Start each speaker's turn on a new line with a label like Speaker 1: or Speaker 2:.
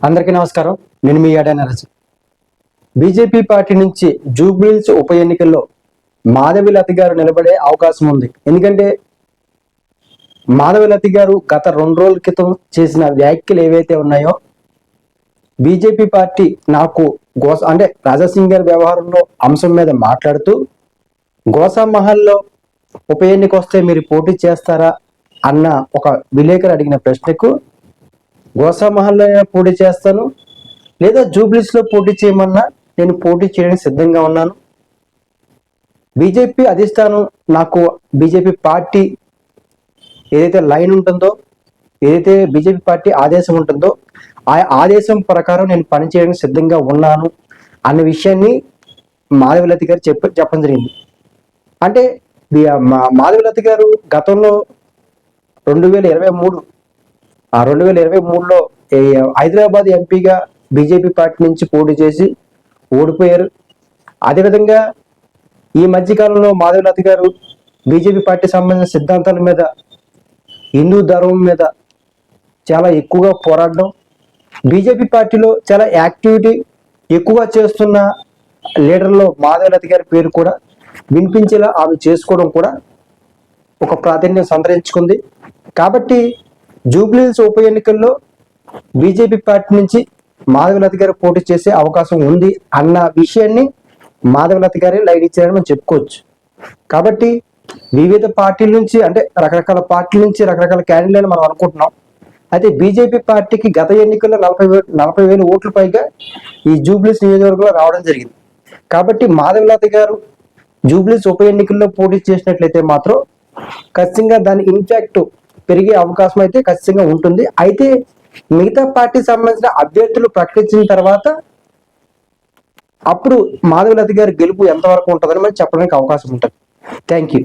Speaker 1: అందరికీ నమస్కారం. నేను మీ యాడా నరసి. బీజేపీ పార్టీ నుంచి జూబ్లీహిల్స్ ఉప ఎన్నికల్లో మాధవిలత గారు నిలబడే అవకాశం ఉంది. ఎందుకంటే మాధవిలత గారు గత 2 రోజుల క్రితం చేసిన వ్యాఖ్యలు ఏవైతే ఉన్నాయో, బీజేపీ పార్టీ నాకు రాజాసింగ్ గారి వ్యవహారంలో అంశం మీద మాట్లాడుతూ, గోసామహల్లో ఉప ఎన్నిక వస్తే మీరు పోటీ చేస్తారా అన్న ఒక విలేకరు అడిగిన ప్రశ్నకు, గోసామహల్లో పోటీ చేస్తాను, లేదా జూబ్లీస్ లో పోటీ చేయమన్నా నేను పోటీ చేయడానికి సిద్ధంగా ఉన్నాను. బీజేపీ అధిష్టానం నాకు బీజేపీ పార్టీ ఏదైతే లైన్ ఉంటుందో, ఏదైతే బీజేపీ పార్టీ ఆదేశం ఉంటుందో ఆ ఆదేశం ప్రకారం నేను పనిచేయడానికి సిద్ధంగా ఉన్నాను అన్న విషయాన్ని మాధవిలత గారు చెప్పడం జరిగింది. అంటే మాధవిలత గారు గతంలో 2023లో హైదరాబాద్ ఎంపీగా బీజేపీ పార్టీ నుంచి పోటీ చేసి ఓడిపోయారు. అదేవిధంగా ఈ మధ్యకాలంలో మాధవిలత గారు బీజేపీ పార్టీ సంబంధించిన సిద్ధాంతాల మీద, హిందూ ధర్మం మీద చాలా ఎక్కువగా పోరాడడం, బీజేపీ పార్టీలో చాలా యాక్టివిటీ ఎక్కువగా చేస్తున్న లీడర్లో మాధవిలత గారి పేరు కూడా వినిపించేలా ఆమె చేసుకోవడం కూడా ఒక ప్రాధాన్యం సంతరించుకుంది. కాబట్టి జూబ్లీహిల్స్ ఉప ఎన్నికల్లో బీజేపీ పార్టీ నుంచి మాధవిలత గారు పోటీ చేసే అవకాశం ఉంది అన్న విషయాన్ని మాధవిలత గారే లైట్ ఇచ్చారని మనం చెప్పుకోవచ్చు. కాబట్టి వివిధ పార్టీల నుంచి, అంటే రకరకాల పార్టీల నుంచి రకరకాల క్యాండిడేట్లు మనం అనుకుంటున్నాం. అయితే బీజేపీ పార్టీకి గత ఎన్నికల్లో 40,000 ఓట్లు పైగా ఈ జూబ్లీహిల్స్ నియోజకవర్గంలో రావడం జరిగింది. కాబట్టి మాధవిలత గారు జూబ్లీహిల్స్ ఉప ఎన్నికల్లో పోటీ చేసినట్లయితే మాత్రం ఖచ్చితంగా దాని ఇంపాక్ట్ పెరిగే అవకాశం అయితే ఖచ్చితంగా ఉంటుంది. అయితే మిగతా పార్టీ సంబంధించిన అభ్యర్థులు ప్రకటించిన తర్వాత అప్పుడు మాధవిలత గారి గెలుపు ఎంతవరకు ఉంటుందని మనం చెప్పడానికి అవకాశం ఉంటుంది. Thank you.